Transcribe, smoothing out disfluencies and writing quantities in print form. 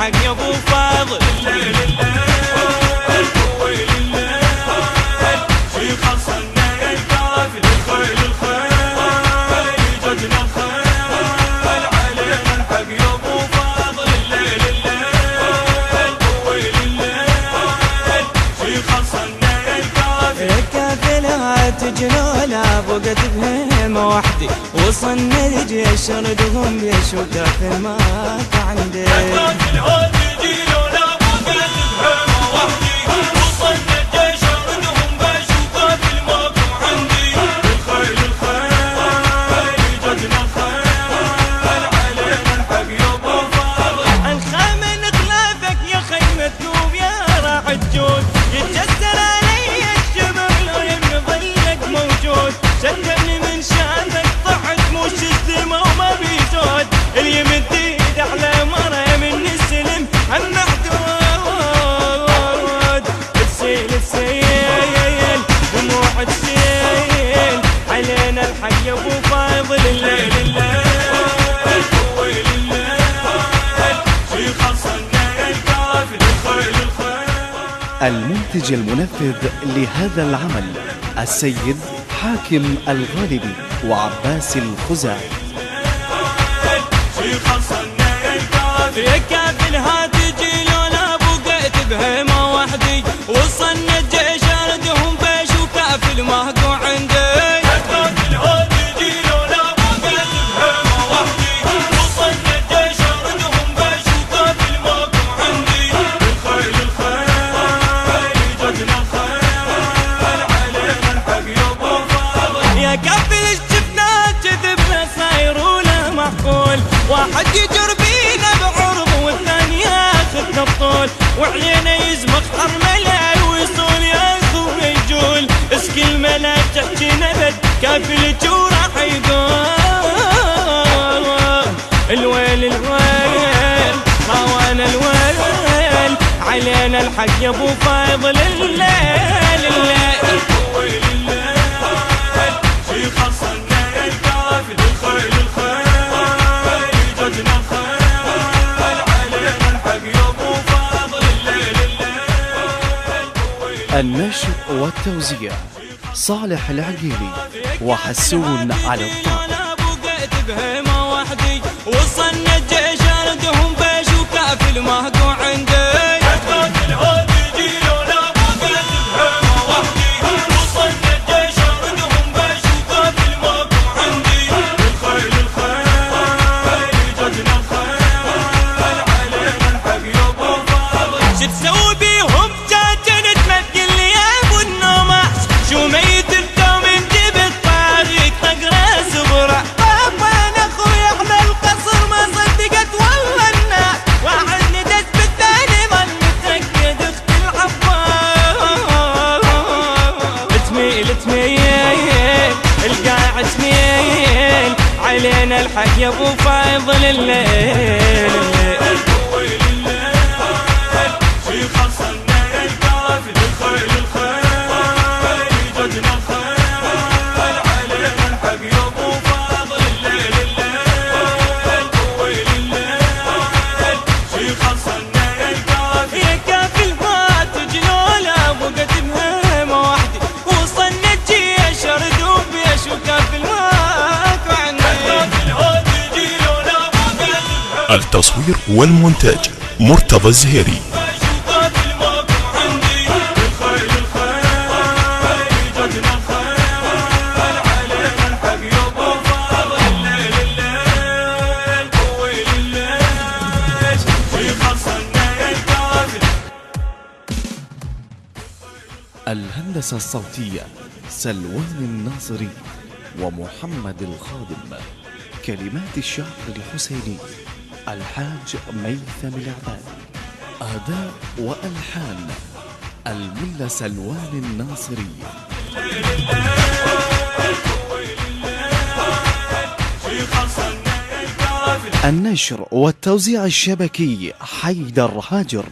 الحق يا ابو فاضل. تجنولا بوقت بهيمة وحدي وصلنا الجيش ردهم بيش وكافل ما عندي. شدني من شانك طحت موش الزمة وما بيزود اليمين تيد على مرة من السلم المحدود. تسيل تسيل دموع تسيل علينا الحق يا ابو فاضل. الليل الليل طويل الليل شي خلصنا الكافل الخيل الخيل. المنتج المنفذ لهذا العمل السيد حاكم الغالبي وعباس الخزاعي. يا كافل هاتجي لولا بقيت بهيمة وحدي وصلنا الجيش اردهم بيش وكافل ماكو عندي. واحد يجر بينا بعرض والثاني ياخذ نبطول وعلينا يزمخ حرمله ويصول ياخذ ويجول. اسك الملا تحكي نبد كافل راح يقول الويل الويل خوانا الويل علينا الحق يا ابو فاضل. الليل الليل طويل الليل شي خلصنا الكافل الخيل الخيل. النشر والتوزيع صالح العقيلي وحسون على الطاقة. بهيمة وحدي وصلنا الجيش اردهم بيش وكافل ماكو عندي. القاع تميل علينا الحق يا ابو فاضل. الليل طويل الليل شي خلصنا الكافل الخيل الخيل جدنا الخيل علينا الحق يا ابو فاضل. الليل الليل طويل الليل شي خلصنا الكافل. يا كافل ما تجلولا بوقت بهيمة وحدي وصلنا الجيش اردهم بيش وكافل ماكو عندي. التصوير والمونتاج مرتضى الزهيري. الهندسة الصوتية سلوان الناصري ومحمد الخادم. كلمات الشاعر الحسيني الحاج ميثم العباد. أداء وألحان الملا سلوان الناصري. النشر والتوزيع الشبكي حيدر هاجر.